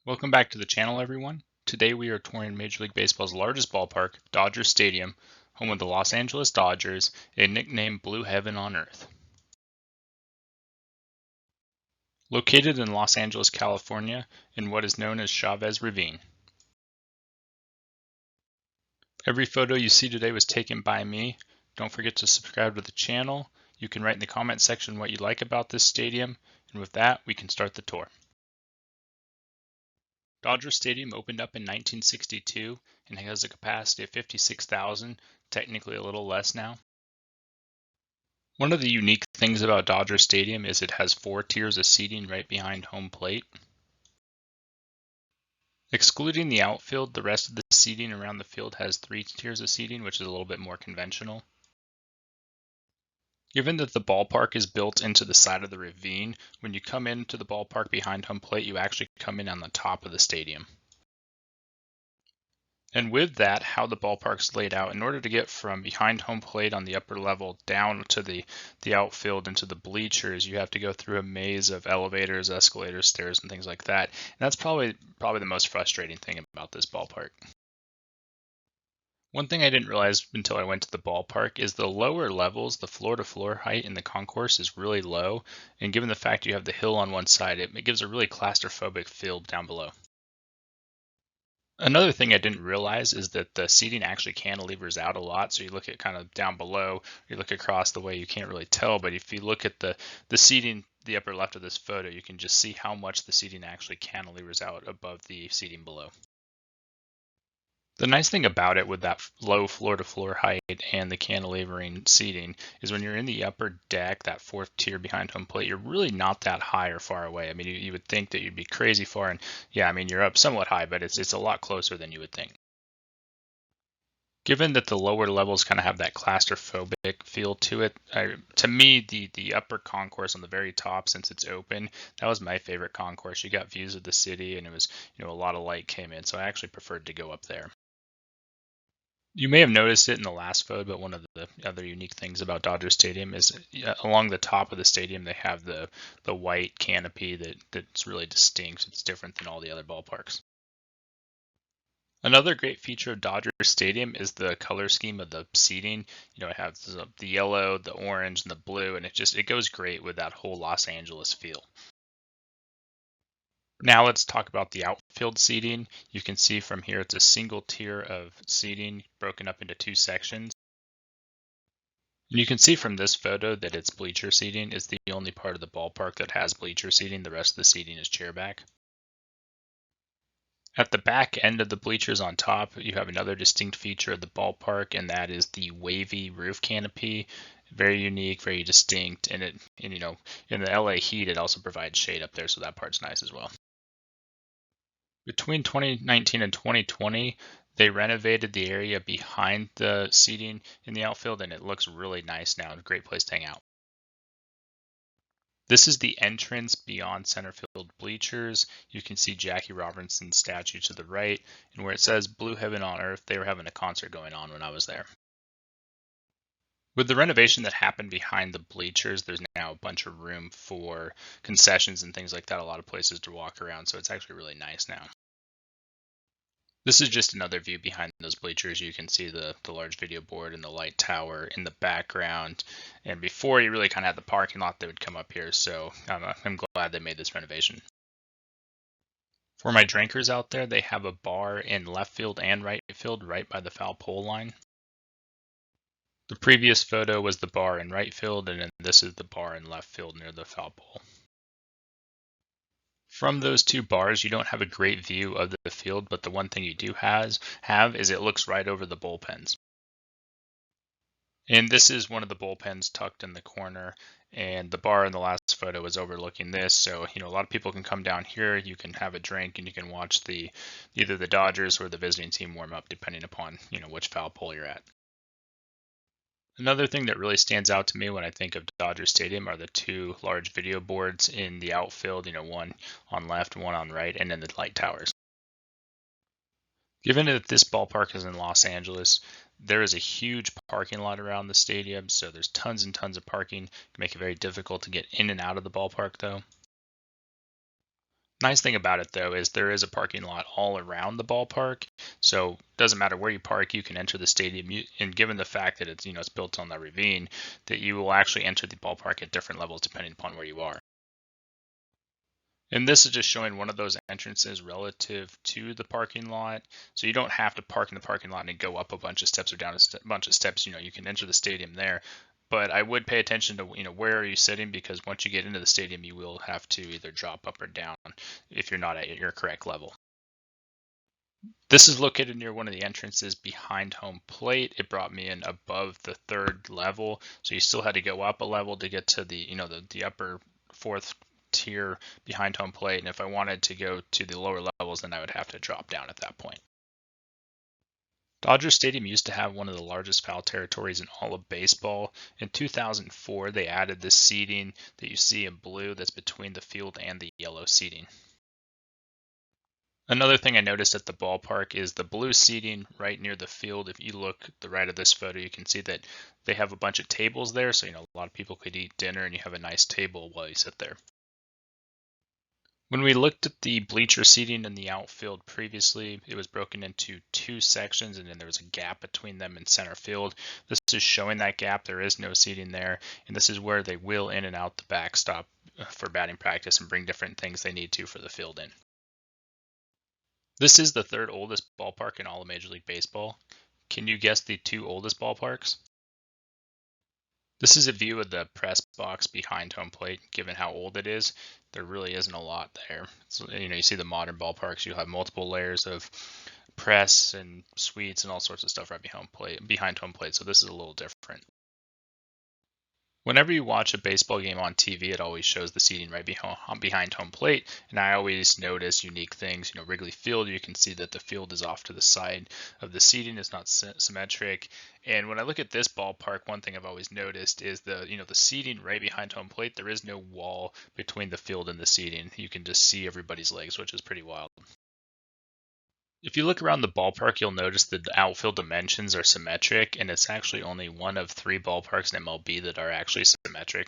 Welcome back to the channel, everyone. Today we are touring Major League Baseball's largest ballpark, Dodger Stadium, home of the Los Angeles Dodgers, a nickname Blue Heaven on Earth. Located in Los Angeles, California, in what is known as Chavez Ravine. Every photo you see today was taken by me. Don't forget to subscribe to the channel. You can write in the comment section what you like about this stadium, and with that, we can start the tour. Dodger Stadium opened up in 1962 and has a capacity of 56,000, technically a little less now. One of the unique things about Dodger Stadium is it has 4 tiers of seating right behind home plate. Excluding the outfield, the rest of the seating around the field has 3 tiers of seating, which is a little bit more conventional. Given that the ballpark is built into the side of the ravine, when you come into the ballpark behind home plate, you actually come in on the top of the stadium. And with that, how the ballpark's laid out, in order to get from behind home plate on the upper level down to the outfield into the bleachers, you have to go through a maze of elevators, escalators, stairs, and things like that. And that's probably the most frustrating thing about this ballpark. One thing I didn't realize until I went to the ballpark is the lower levels, the floor-to-floor height in the concourse is really low. And given the fact you have the hill on one side, it gives a really claustrophobic feel down below. Another thing I didn't realize is that the seating actually cantilevers out a lot. So you look at kind of down below, you look across the way, you can't really tell. But if you look at the seating, the upper left of this photo, you can just see how much the seating actually cantilevers out above the seating below. The nice thing about it with that low floor-to-floor height and the cantilevering seating is when you're in the upper deck, that 4th tier behind home plate, you're really not that high or far away. I mean, you would think that you'd be crazy far, and yeah, I mean, you're up somewhat high, but it's a lot closer than you would think. Given that the lower levels kind of have that claustrophobic feel to it, to me, the upper concourse on the very top, since it's open, that was my favorite concourse. You got views of the city, and it was, a lot of light came in, so I actually preferred to go up there. You may have noticed it in the last photo, but one of the other unique things about Dodger Stadium is along the top of the stadium, they have the white canopy that's really distinct. It's different than all the other ballparks. Another great feature of Dodger Stadium is the color scheme of the seating. It has the yellow, the orange, and the blue, and it goes great with that whole Los Angeles feel. Now let's talk about the outfield seating. You can see from here it's a single tier of seating broken up into 2 sections. And you can see from this photo that it's bleacher seating. It's the only part of the ballpark that has bleacher seating. The rest of the seating is chairback. At the back end of the bleachers on top, you have another distinct feature of the ballpark, and that is the wavy roof canopy. Very unique, very distinct, and in the LA heat, it also provides shade up there, so that part's nice as well. Between 2019 and 2020, they renovated the area behind the seating in the outfield, and it looks really nice now. A great place to hang out. This is the entrance beyond center field bleachers. You can see Jackie Robinson's statue to the right, and where it says Blue Heaven on Earth, they were having a concert going on when I was there. With the renovation that happened behind the bleachers, there's now a bunch of room for concessions and things like that, a lot of places to walk around, so it's actually really nice now. This is just another view behind those bleachers. You can see the large video board and the light tower in the background. And before, you really kind of had the parking lot that would come up here, so I'm glad they made this renovation. For my drinkers out there, they have a bar in left field and right field right by the foul pole line. The previous photo was the bar in right field, and then this is the bar in left field near the foul pole. From those 2 bars, you don't have a great view of the field, but the one thing you do have is it looks right over the bullpens. And this is one of the bullpens tucked in the corner, and the bar in the last photo is overlooking this. So, a lot of people can come down here, you can have a drink, and you can watch either the Dodgers or the visiting team warm up, depending upon, which foul pole you're at. Another thing that really stands out to me when I think of Dodger Stadium are the 2 large video boards in the outfield, one on left, one on right, and then the light towers. Given that this ballpark is in Los Angeles, there is a huge parking lot around the stadium, so there's tons and tons of parking. It can make it very difficult to get in and out of the ballpark, though. Nice thing about it though is there is a parking lot all around the ballpark, so it doesn't matter where you park, you can enter the stadium. And given the fact that it's built on that ravine, that you will actually enter the ballpark at different levels depending upon where you are. And this is just showing one of those entrances relative to the parking lot. So you don't have to park in the parking lot and go up a bunch of steps or down a bunch of steps. You can enter the stadium there. But I would pay attention to, where are you sitting, because once you get into the stadium, you will have to either drop up or down if you're not at your correct level. This is located near one of the entrances behind home plate. It brought me in above the third level, so you still had to go up a level to get to the upper fourth tier behind home plate. And if I wanted to go to the lower levels, then I would have to drop down at that point. Dodger Stadium used to have one of the largest foul territories in all of baseball. In 2004, they added this seating that you see in blue that's between the field and the yellow seating. Another thing I noticed at the ballpark is the blue seating right near the field. If you look to the right of this photo, you can see that they have a bunch of tables there. So, a lot of people could eat dinner and you have a nice table while you sit there. When we looked at the bleacher seating in the outfield previously, it was broken into two sections and then there was a gap between them in center field. This is showing that gap. There is no seating there. And this is where they will in and out the backstop for batting practice and bring different things they need to for the field in. This is the third oldest ballpark in all of Major League Baseball. Can you guess the two oldest ballparks? This is a view of the press box behind home plate. Given how old it is, there really isn't a lot there. So, you see the modern ballparks, you have multiple layers of press and suites and all sorts of stuff right behind home plate. So this is a little different. Whenever you watch a baseball game on TV, it always shows the seating right behind home plate. And I always notice unique things. Wrigley Field, you can see that the field is off to the side of the seating. It's not symmetric. And when I look at this ballpark, one thing I've always noticed is the seating right behind home plate. There is no wall between the field and the seating. You can just see everybody's legs, which is pretty wild. If you look around the ballpark, you'll notice that the outfield dimensions are symmetric, and it's actually only one of 3 ballparks in MLB that are actually symmetric.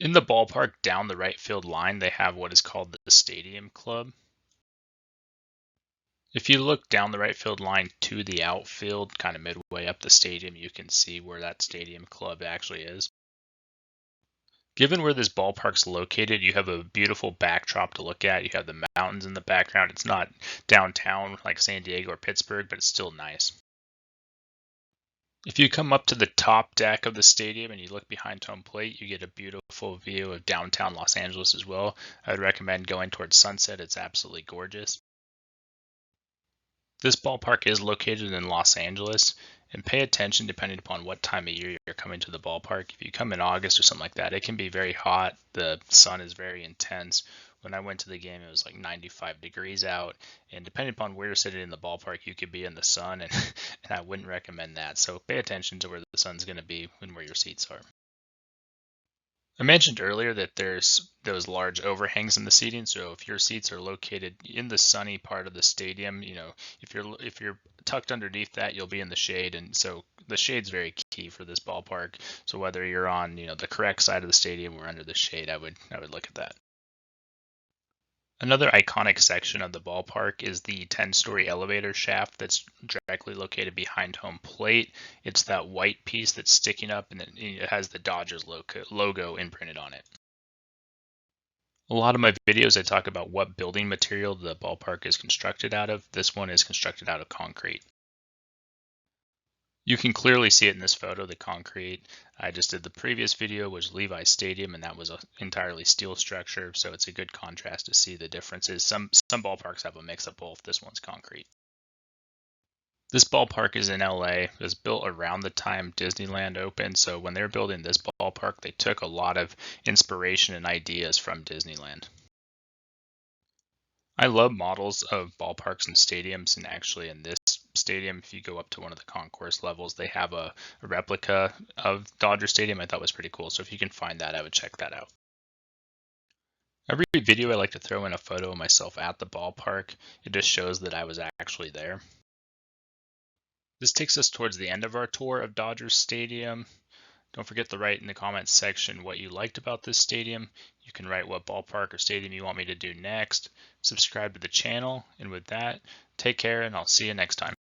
In the ballpark down the right field line, they have what is called the Stadium Club. If you look down the right field line to the outfield, kind of midway up the stadium, you can see where that Stadium Club actually is. Given where this ballpark's located, you have a beautiful backdrop to look at. You have the mountains in the background. It's not downtown like San Diego or Pittsburgh, but it's still nice. If you come up to the top deck of the stadium and you look behind home plate, you get a beautiful view of downtown Los Angeles as well. I would recommend going towards sunset. It's absolutely gorgeous. This ballpark is located in Los Angeles, and pay attention depending upon what time of year you're coming to the ballpark. If you come in August or something like that, it can be very hot. The sun is very intense. When I went to the game, it was like 95 degrees out, and depending upon where you're sitting in the ballpark, you could be in the sun, and, and I wouldn't recommend that. So pay attention to where the sun's going to be and where your seats are. I mentioned earlier that there's those large overhangs in the seating, so if your seats are located in the sunny part of the stadium, if you're tucked underneath that, you'll be in the shade, and so the shade's very key for this ballpark. So whether you're on, the correct side of the stadium or under the shade, I would look at that. Another iconic section of the ballpark is the 10-story elevator shaft that's directly located behind home plate. It's that white piece that's sticking up, and it has the Dodgers logo imprinted on it. A lot of my videos, I talk about what building material the ballpark is constructed out of. This one is constructed out of concrete. You can clearly see it in this photo, the concrete. I just did the previous video, was Levi Stadium, and that was an entirely steel structure, so it's a good contrast to see the differences. Some ballparks have a mix of both. This one's concrete. This ballpark is in LA. It was built around the time Disneyland opened, so when they were building this ballpark, they took a lot of inspiration and ideas from Disneyland. I love models of ballparks and stadiums, and actually in this stadium, if you go up to one of the concourse levels, they have a replica of Dodger Stadium. I thought was pretty cool, so if you can find that, I would check that out. Every video I like to throw in a photo of myself at the ballpark. It just shows that I was actually there. This takes us towards the end of our tour of Dodger Stadium. Don't forget to write in the comments section what you liked about this stadium. You can write what ballpark or stadium you want me to do next. Subscribe to the channel, and with that, take care and I'll see you next time.